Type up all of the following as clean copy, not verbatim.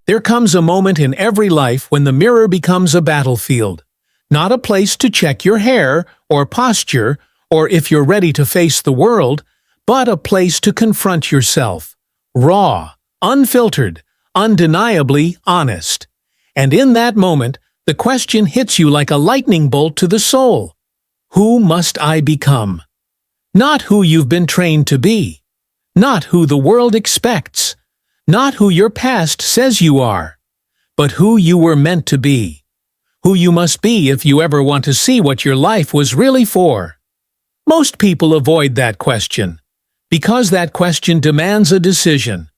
There comes a moment in every life when the mirror becomes a battlefield, not a place to check your hair or posture or if you're ready to face the world, but a place to confront yourself. Raw, unfiltered, undeniably honest. And in that moment, the question hits you like a lightning bolt to the soul. Who must I become? Not who you've been trained to be. Not who the world expects. Not who your past says you are. But who you were meant to be. Who you must be if you ever want to see what your life was really for. Most people avoid that question, because that question demands a decision.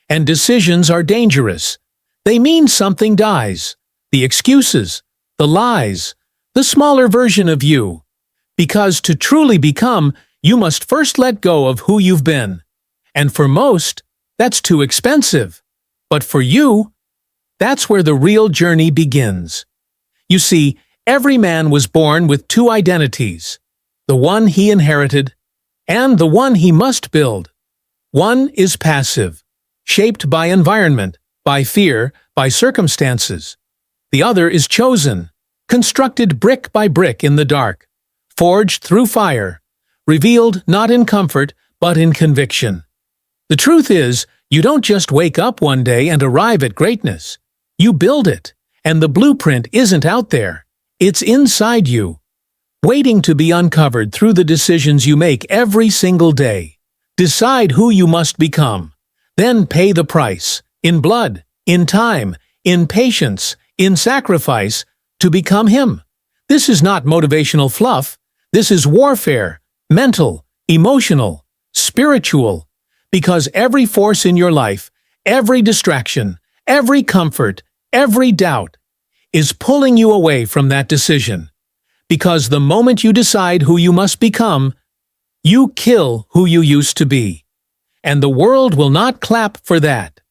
And decisions are dangerous. They mean something dies. The excuses, the lies, the smaller version of you. Because to truly become, you must first let go of who you've been. And for most, that's too expensive. But for you, that's where the real journey begins. You see, every man was born with two identities. The one he inherited, and the one he must build. One is passive, shaped by environment, by fear, by circumstances. The other is chosen, constructed brick by brick in the dark, forged through fire, revealed not in comfort, but in conviction. The truth is, you don't just wake up one day and arrive at greatness. You build it, and the blueprint isn't out there. It's inside you, waiting to be uncovered through the decisions you make every single day. Decide who you must become, then pay the price, in blood, in time, in patience, in sacrifice, to become him. This is not motivational fluff. This is warfare, mental, emotional, spiritual, because every force in your life, every distraction, every comfort, every doubt, is pulling you away from that decision. Because the moment you decide who you must become, you kill who you used to be. And the world will not clap for that.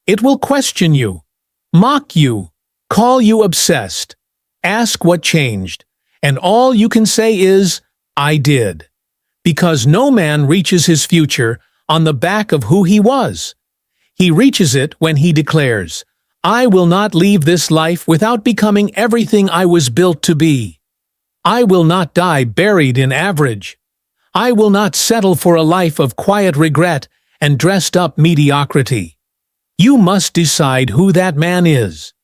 It will question you, mock you, call you obsessed, ask what changed, and all you can say is, I did. Because no man reaches his future on the back of who he was. He reaches it when he declares, I will not leave this life without becoming everything I was built to be. I will not die buried in average. I will not settle for a life of quiet regret and dressed-up mediocrity. You must decide who that man is,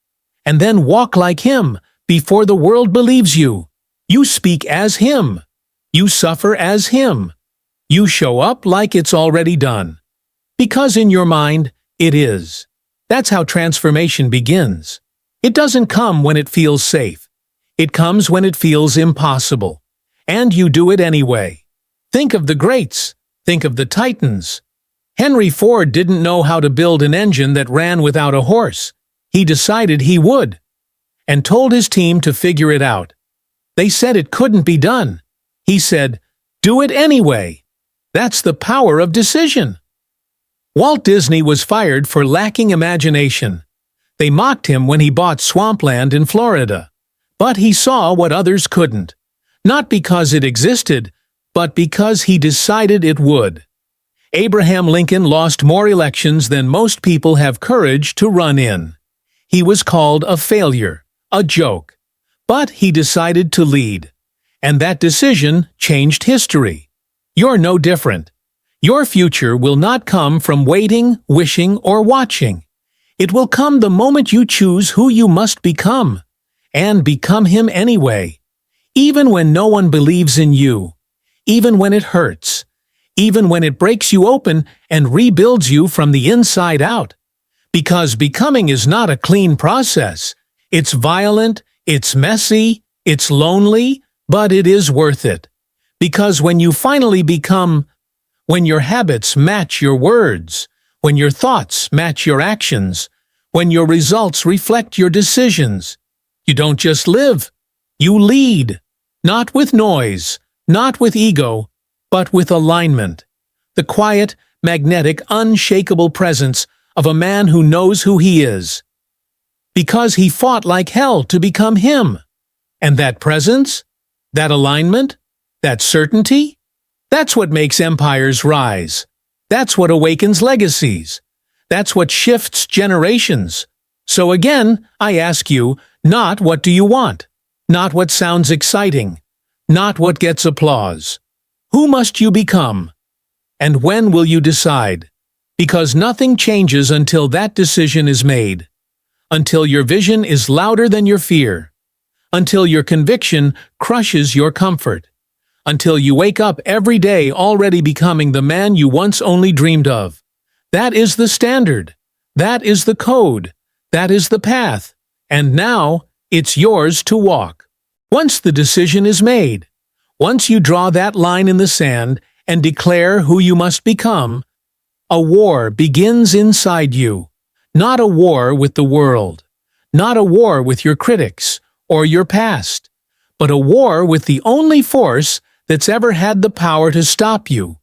and then walk like him before the world believes you. You speak as him. You suffer as him. You show up like it's already done. Because in your mind, it is. That's how transformation begins. It doesn't come when it feels safe. It comes when it feels impossible. And you do it anyway. Think of the greats. Think of the titans. Henry Ford didn't know how to build an engine that ran without a horse. He decided he would, and told his team to figure it out. They said it couldn't be done. He said, do it anyway. That's the power of decision. Walt Disney was fired for lacking imagination. They mocked him when he bought swampland in Florida. But he saw what others couldn't. Not because it existed, but because he decided it would. Abraham Lincoln lost more elections than most people have courage to run in. He was called a failure, a joke. But he decided to lead. And that decision changed history. You're no different. Your future will not come from waiting, wishing, or watching. It will come the moment you choose who you must become, and become him anyway. Even when no one believes in you. Even when it hurts. Even when it breaks you open and rebuilds you from the inside out. Because becoming is not a clean process. It's violent, it's messy, it's lonely, but it is worth it. Because when you finally become, when your habits match your words, when your thoughts match your actions, when your results reflect your decisions, you don't just live, you lead. Not with noise, not with ego, but with alignment. The quiet, magnetic, unshakable presence of a man who knows who he is. Because he fought like hell to become him. And that presence, that alignment, that certainty, that's what makes empires rise. That's what awakens legacies. That's what shifts generations. So again, I ask you, not what do you want, not what sounds exciting, not what gets applause. Who must you become? And when will you decide? Because nothing changes until that decision is made. Until your vision is louder than your fear. Until your conviction crushes your comfort. Until you wake up every day already becoming the man you once only dreamed of. That is the standard. That is the code. That is the path. And now, it's yours to walk. Once the decision is made, once you draw that line in the sand and declare who you must become, a war begins inside you. Not a war with the world. Not a war with your critics or your past, but a war with the only force that's ever had the power to stop you.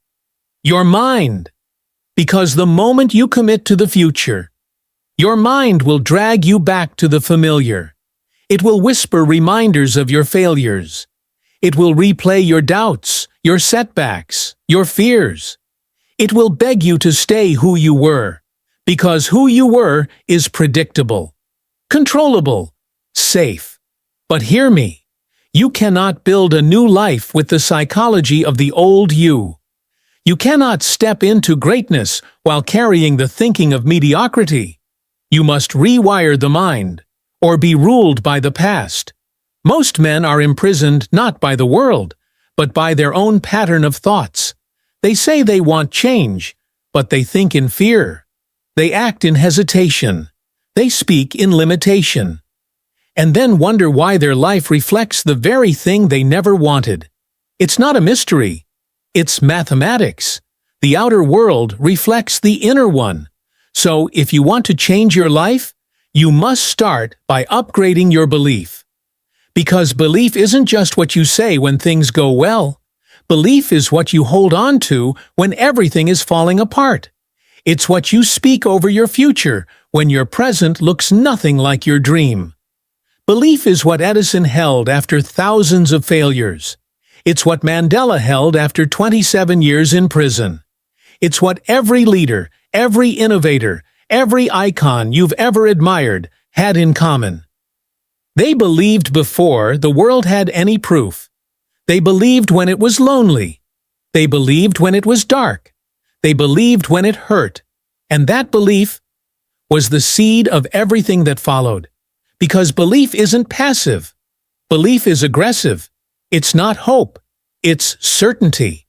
Your mind. Because the moment you commit to the future, your mind will drag you back to the familiar. It will whisper reminders of your failures. It will replay your doubts, your setbacks, your fears. It will beg you to stay who you were, because who you were is predictable, controllable, safe. But hear me, you cannot build a new life with the psychology of the old you. You cannot step into greatness while carrying the thinking of mediocrity. You must rewire the mind, or be ruled by the past. Most men are imprisoned not by the world, but by their own pattern of thoughts. They say they want change, but they think in fear. They act in hesitation. They speak in limitation. And then wonder why their life reflects the very thing they never wanted. It's not a mystery. It's mathematics. The outer world reflects the inner one. So if you want to change your life, you must start by upgrading your belief. Because belief isn't just what you say when things go well. Belief is what you hold on to when everything is falling apart. It's what you speak over your future when your present looks nothing like your dream. Belief is what Edison held after thousands of failures. It's what Mandela held after 27 years in prison. It's what every leader, every innovator, every icon you've ever admired had in common. They believed before the world had any proof. They believed when it was lonely. They believed when it was dark. They believed when it hurt. And that belief was the seed of everything that followed. Because belief isn't passive. Belief is aggressive. It's not hope. It's certainty.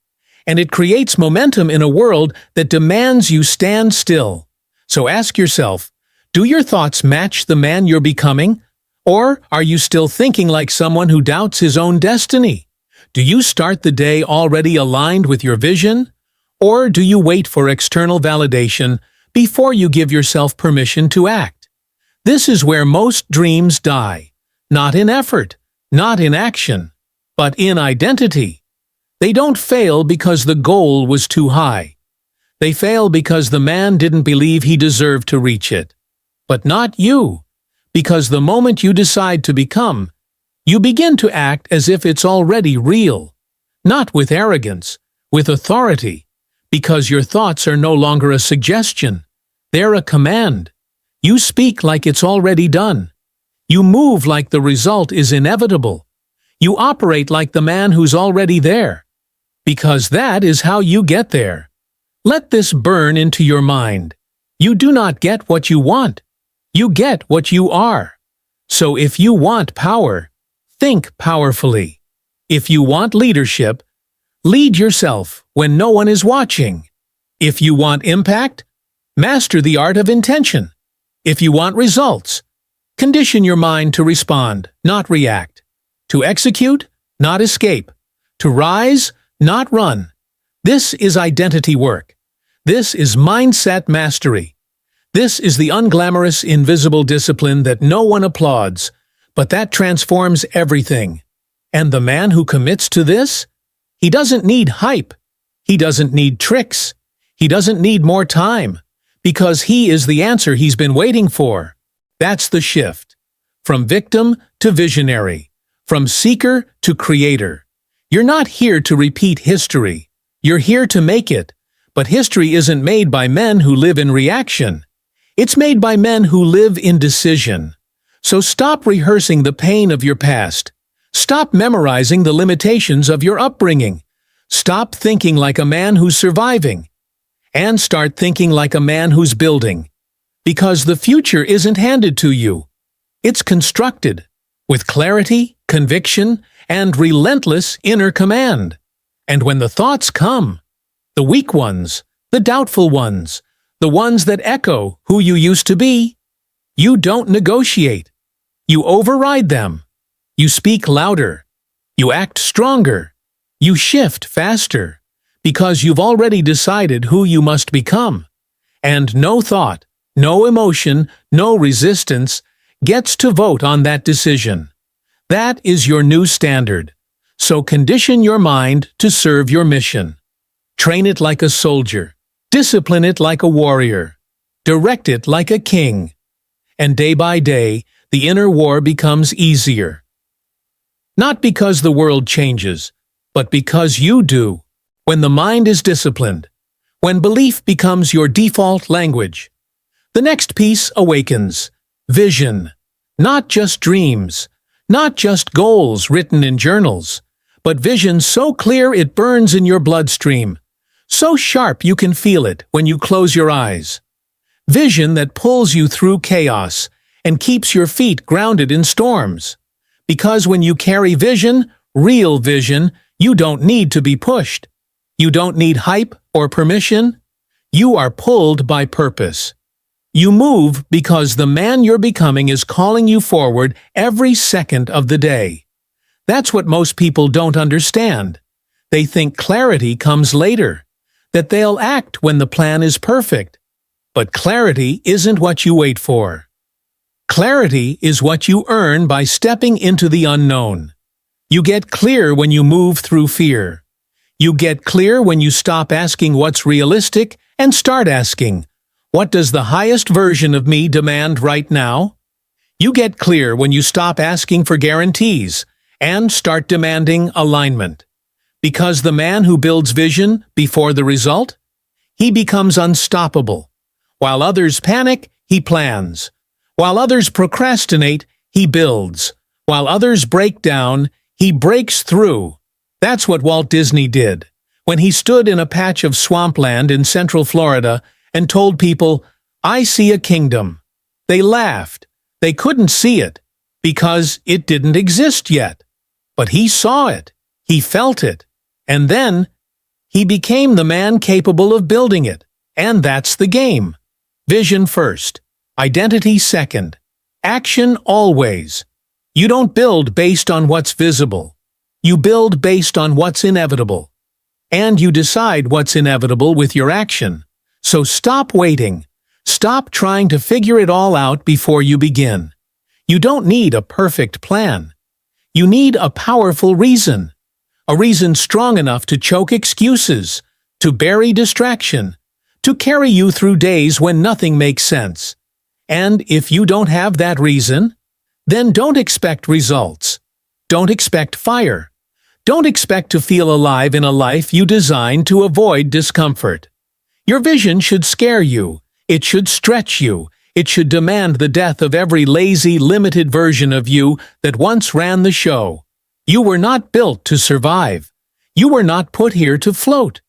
And it creates momentum in a world that demands you stand still. So ask yourself, do your thoughts match the man you're becoming? Or are you still thinking like someone who doubts his own destiny? Do you start the day already aligned with your vision? Or do you wait for external validation before you give yourself permission to act? This is where most dreams die. Not in effort, not in action, but in identity. They don't fail because the goal was too high. They fail because the man didn't believe he deserved to reach it. But not you. Because the moment you decide to become, you begin to act as if it's already real. Not with arrogance, with authority. Because your thoughts are no longer a suggestion. They're a command. You speak like it's already done. You move like the result is inevitable. You operate like the man who's already there. Because that is how you get there. Let this burn into your mind. You do not get what you want. You get what you are. So if you want power, think powerfully. If you want leadership, lead yourself when no one is watching. If you want impact, master the art of intention. If you want results, condition your mind to respond, not react. To execute, not escape. To rise, not run. This is identity work. This is mindset mastery. This is the unglamorous, invisible discipline that no one applauds, but that transforms everything. And the man who commits to this? He doesn't need hype. He doesn't need tricks. He doesn't need more time. Because he is the answer he's been waiting for. That's the shift. From victim to visionary. From seeker to creator. You're not here to repeat history. You're here to make it. But history isn't made by men who live in reaction. It's made by men who live in decision. So stop rehearsing the pain of your past. Stop memorizing the limitations of your upbringing. Stop thinking like a man who's surviving. And start thinking like a man who's building. Because the future isn't handed to you. It's constructed with clarity, conviction, and relentless inner command. And when the thoughts come, the weak ones, the doubtful ones, the ones that echo who you used to be, you don't negotiate. You override them. You speak louder. You act stronger. You shift faster. Because you've already decided who you must become. And no thought, no emotion, no resistance gets to vote on that decision. That is your new standard. So condition your mind to serve your mission. Train it like a soldier. Discipline it like a warrior. Direct it like a king. And day by day, the inner war becomes easier. Not because the world changes, but because you do. When the mind is disciplined, when belief becomes your default language, the next piece awakens. Vision. Not just dreams, not just goals written in journals, but vision so clear it burns in your bloodstream, so sharp you can feel it when you close your eyes. Vision that pulls you through chaos and keeps your feet grounded in storms. Because when you carry vision, real vision, you don't need to be pushed. You don't need hype or permission. You are pulled by purpose. You move because the man you're becoming is calling you forward every second of the day. That's what most people don't understand. They think clarity comes later, that they'll act when the plan is perfect. But clarity isn't what you wait for. Clarity is what you earn by stepping into the unknown. You get clear when you move through fear. You get clear when you stop asking what's realistic and start asking, what does the highest version of me demand right now? You get clear when you stop asking for guarantees and start demanding alignment. Because the man who builds vision before the result, he becomes unstoppable. While others panic, he plans. While others procrastinate, he builds. While others break down, he breaks through. That's what Walt Disney did when he stood in a patch of swampland in Central Florida and told people, "I see a kingdom." They laughed. They couldn't see it because it didn't exist yet. But he saw it. He felt it. And then he became the man capable of building it. And that's the game. Vision first. Identity second. Action always. You don't build based on what's visible. You build based on what's inevitable. And you decide what's inevitable with your action. So stop waiting. Stop trying to figure it all out before you begin. You don't need a perfect plan. You need a powerful reason. A reason strong enough to choke excuses, to bury distraction, to carry you through days when nothing makes sense. And if you don't have that reason, then don't expect results. Don't expect fire. Don't expect to feel alive in a life you designed to avoid discomfort. Your vision should scare you. It should stretch you. It should demand the death of every lazy, limited version of you that once ran the show. You were not built to survive. You were not put here to float.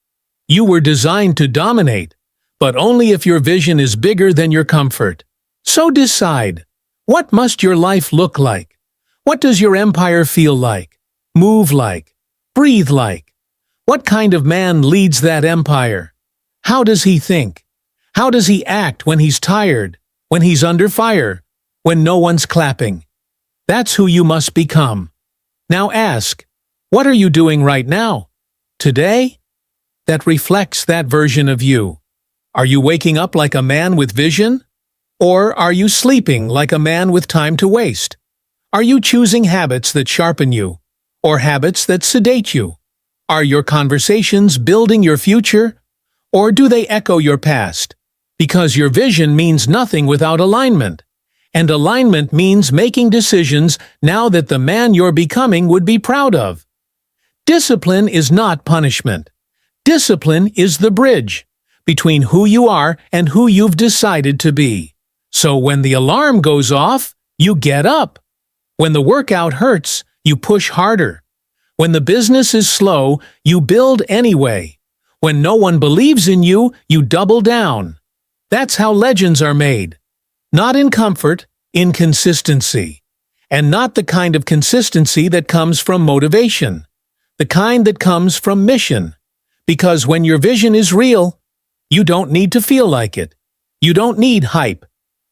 You were designed to dominate, but only if your vision is bigger than your comfort. So decide, what must your life look like? What does your empire feel like? Move like? Breathe like? What kind of man leads that empire? How does he think? How does he act when he's tired, when he's under fire, when no one's clapping? That's who you must become. Now ask, what are you doing right now? Today? That reflects that version of you. Are you waking up like a man with vision? Or are you sleeping like a man with time to waste? Are you choosing habits that sharpen you, or habits that sedate you? Are your conversations building your future, or do they echo your past? Because your vision means nothing without alignment. And alignment means making decisions now that the man you're becoming would be proud of. Discipline is not punishment. Discipline is the bridge between who you are and who you've decided to be. So when the alarm goes off, you get up. When the workout hurts, you push harder. When the business is slow, you build anyway. When no one believes in you, you double down. That's how legends are made. Not in comfort, in consistency. And not the kind of consistency that comes from motivation. The kind that comes from mission. Because when your vision is real, you don't need to feel like it. You don't need hype.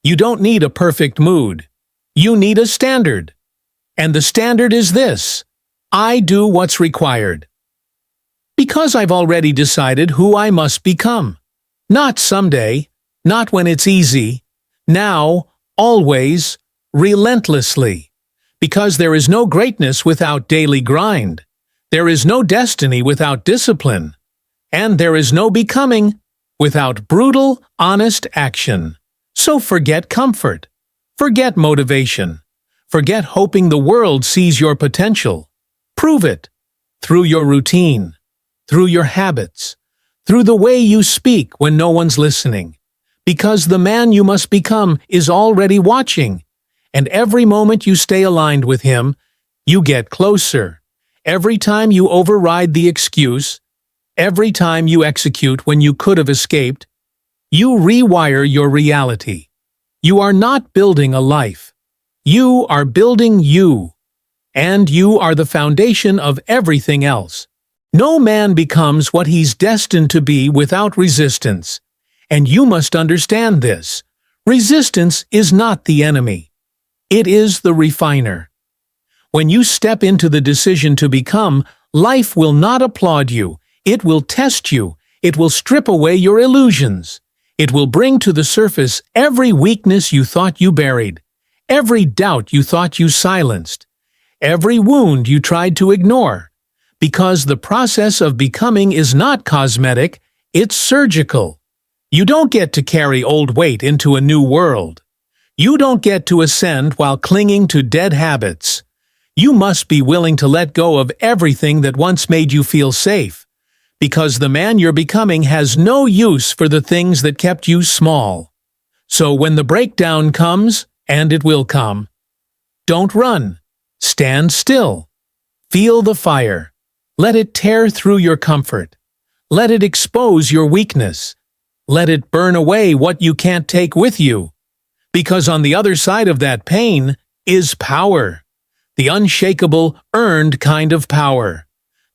You don't need a perfect mood. You need a standard. And the standard is this: I do what's required. Because I've already decided who I must become. Not someday, not when it's easy. Now, always, relentlessly. Because there is no greatness without daily grind. There is no destiny without discipline. And there is no becoming without brutal, honest action. So forget comfort. Forget motivation. Forget hoping the world sees your potential. Prove it. Through your routine. Through your habits. Through the way you speak when no one's listening. Because the man you must become is already watching. And every moment you stay aligned with him, you get closer. Every time you override the excuse, every time you execute when you could have escaped, you rewire your reality. You are not building a life. You are building you. And you are the foundation of everything else. No man becomes what he's destined to be without resistance. And you must understand this. Resistance is not the enemy. It is the refiner. When you step into the decision to become, life will not applaud you. It will test you. It will strip away your illusions. It will bring to the surface every weakness you thought you buried, every doubt you thought you silenced, every wound you tried to ignore. Because the process of becoming is not cosmetic, it's surgical. You don't get to carry old weight into a new world. You don't get to ascend while clinging to dead habits. You must be willing to let go of everything that once made you feel safe. Because the man you're becoming has no use for the things that kept you small. So when the breakdown comes, and it will come, don't run. Stand still. Feel the fire. Let it tear through your comfort. Let it expose your weakness. Let it burn away what you can't take with you. Because on the other side of that pain is power. The unshakable, earned kind of power.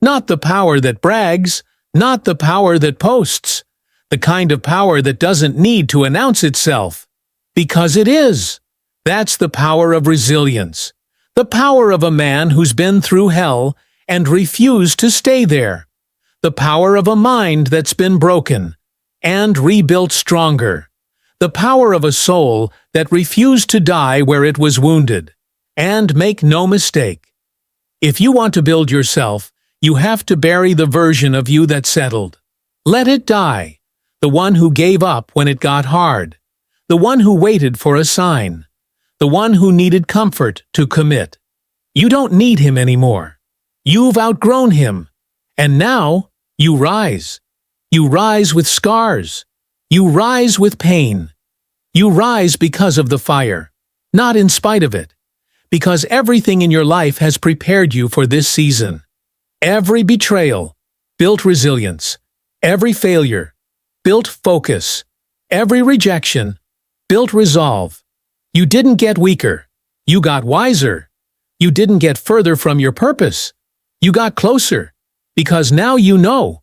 Not the power that brags, not the power that posts. The kind of power that doesn't need to announce itself. Because it is. That's the power of resilience. The power of a man who's been through hell and refused to stay there. The power of a mind that's been broken and rebuilt stronger. The power of a soul that refused to die where it was wounded. And make no mistake, if you want to build yourself, you have to bury the version of you that settled. Let it die. The one who gave up when it got hard. The one who waited for a sign. The one who needed comfort to commit. You don't need him anymore. You've outgrown him. And now, you rise. You rise with scars. You rise with pain. You rise because of the fire, not in spite of it. Because everything in your life has prepared you for this season. Every betrayal built resilience. Every failure built focus. Every rejection built resolve. You didn't get weaker. You got wiser. You didn't get further from your purpose. You got closer. Because now you know.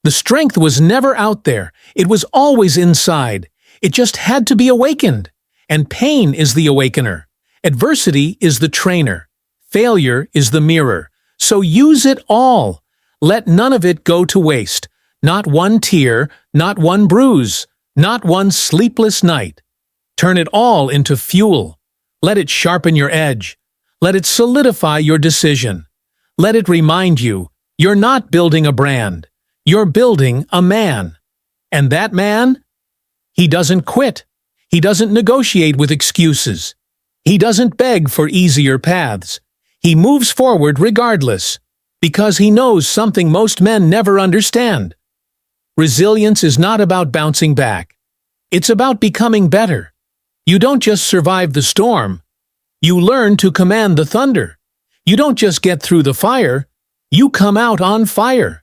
The strength was never out there. It was always inside. It just had to be awakened. And pain is the awakener. Adversity is the trainer. Failure is the mirror. So use it all. Let none of it go to waste. Not one tear, not one bruise, not one sleepless night. Turn it all into fuel. Let it sharpen your edge. Let it solidify your decision. Let it remind you, you're not building a brand. You're building a man. And that man? He doesn't quit. He doesn't negotiate with excuses. He doesn't beg for easier paths. He moves forward regardless, because he knows something most men never understand. Resilience is not about bouncing back. It's about becoming better. You don't just survive the storm. You learn to command the thunder. You don't just get through the fire. You come out on fire.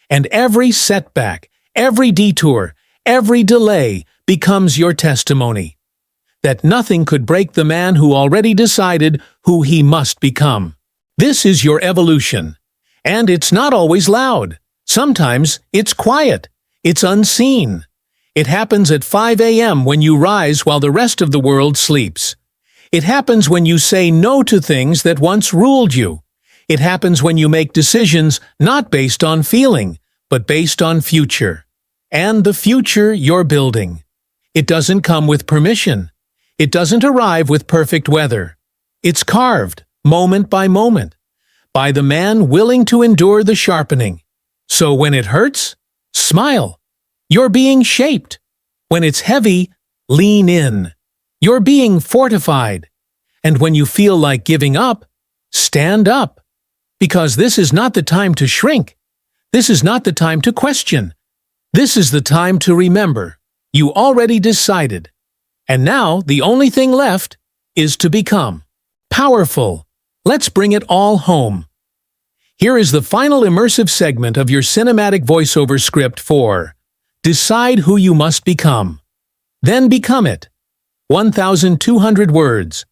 And every setback, every detour, every delay becomes your testimony that nothing could break the man who already decided who he must become. This is your evolution. And it's not always loud. Sometimes it's quiet. It's unseen. It happens at 5 a.m. when you rise while the rest of the world sleeps. It happens when you say no to things that once ruled you. It happens when you make decisions not based on feeling, but based on future. And the future you're building. It doesn't come with permission. It doesn't arrive with perfect weather. It's carved, moment by moment, by the man willing to endure the sharpening. So when it hurts, smile. You're being shaped. When it's heavy, lean in. You're being fortified. And when you feel like giving up, stand up. Because this is not the time to shrink. This is not the time to question. This is the time to remember. You already decided. And now the only thing left is to become powerful. Let's bring it all home. Here is the final immersive segment of your cinematic voiceover script for Decide Who You Must Become. Then become it. 1,200 words.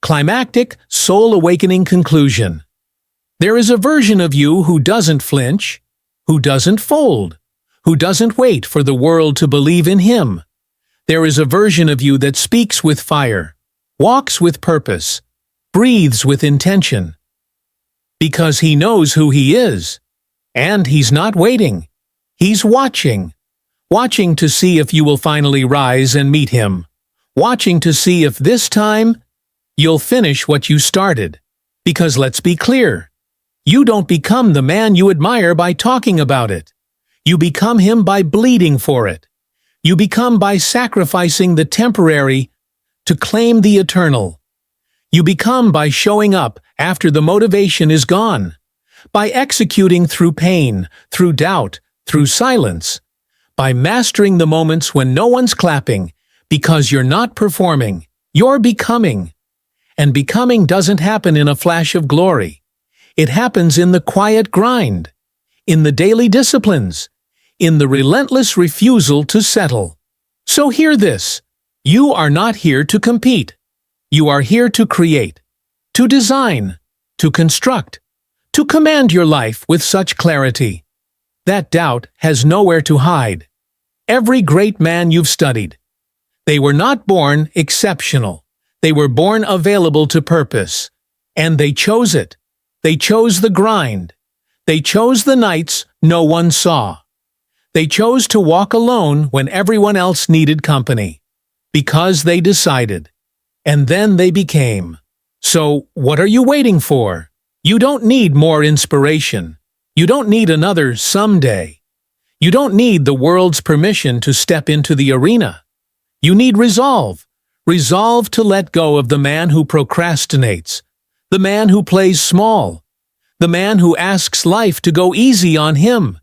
Climactic, soul-awakening conclusion. There is a version of you who doesn't flinch, who doesn't fold, who doesn't wait for the world to believe in him. There is a version of you that speaks with fire, walks with purpose, breathes with intention. Because he knows who he is. And he's not waiting. He's watching. Watching to see if you will finally rise and meet him. Watching to see if this time you'll finish what you started. Because let's be clear, you don't become the man you admire by talking about it. You become him by bleeding for it. You become by sacrificing the temporary to claim the eternal. You become by showing up after the motivation is gone. By executing through pain, through doubt, through silence. By mastering the moments when no one's clapping, because you're not performing, you're becoming. And becoming doesn't happen in a flash of glory. It happens in the quiet grind, in the daily disciplines, in the relentless refusal to settle. So hear this. You are not here to compete. You are here to create, to design, to construct, to command your life with such clarity. That doubt has nowhere to hide. Every great man you've studied, they were not born exceptional. They were born available to purpose. And they chose it. They chose the grind. They chose the nights no one saw. They chose to walk alone when everyone else needed company. Because they decided. And then they became. So, what are you waiting for? You don't need more inspiration. You don't need another someday. You don't need the world's permission to step into the arena. You need resolve. Resolve to let go of the man who procrastinates, the man who plays small, the man who asks life to go easy on him,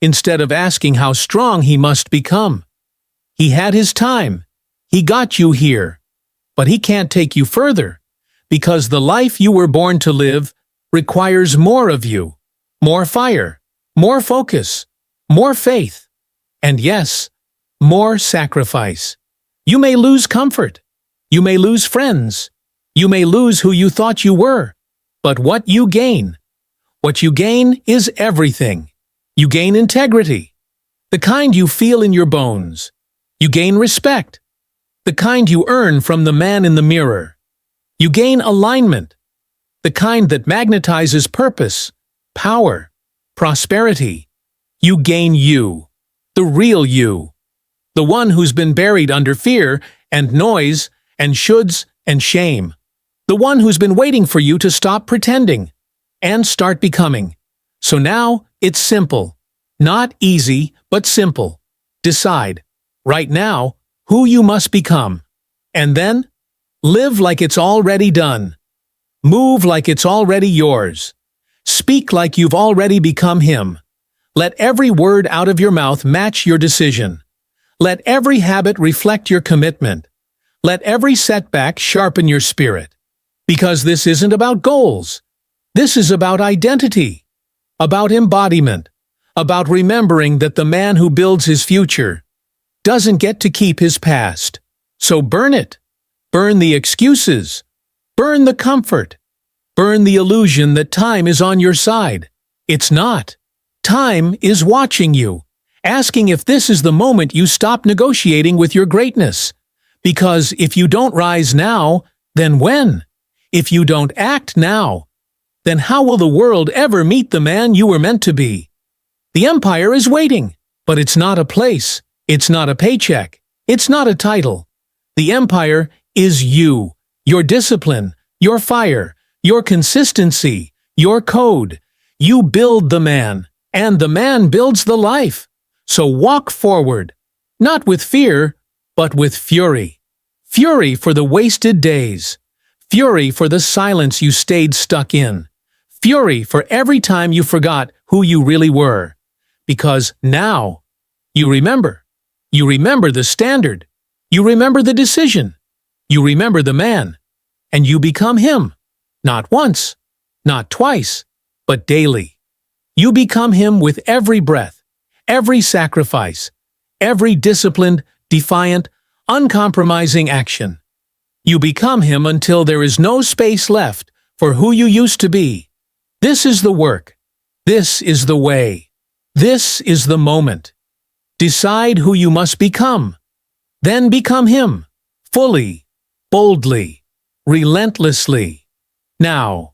instead of asking how strong he must become. He had his time. He got you here. But he can't take you further, because the life you were born to live requires more of you, more fire, more focus, more faith, and yes, more sacrifice. You may lose comfort. You may lose friends. You may lose who you thought you were. But what you gain is everything. You gain integrity, the kind you feel in your bones. You gain respect, the kind you earn from the man in the mirror. You gain alignment, the kind that magnetizes purpose, power, prosperity. You gain you, the real you, the one who's been buried under fear and noise and shoulds and shame, the one who's been waiting for you to stop pretending and start becoming. So now it's simple, not easy, but simple. Decide, right now, who you must become, and then live like it's already done. Move like it's already yours. Speak like you've already become him. Let every word out of your mouth match your decision. Let every habit reflect your commitment. Let every setback sharpen your spirit. Because this isn't about goals. This is about identity, about embodiment, about remembering that the man who builds his future doesn't get to keep his past. So burn it. Burn the excuses. Burn the comfort. Burn the illusion that time is on your side. It's not. Time is watching you, asking if this is the moment you stop negotiating with your greatness. Because if you don't rise now, then when? If you don't act now, then how will the world ever meet the man you were meant to be? The empire is waiting, but it's not a place. It's not a paycheck. It's not a title. The empire is you, your discipline, your fire, your consistency, your code. You build the man, and the man builds the life. So walk forward, not with fear, but with fury. Fury for the wasted days. Fury for the silence you stayed stuck in. Fury for every time you forgot who you really were. Because now, you remember. You remember the standard. You remember the decision. You remember the man. And you become him. Not once, not twice, but daily. You become him with every breath, every sacrifice, every disciplined, defiant, uncompromising action. You become him until there is no space left for who you used to be. This is the work. This is the way. This is the moment. Decide who you must become. Then become him, fully, boldly, relentlessly. Now.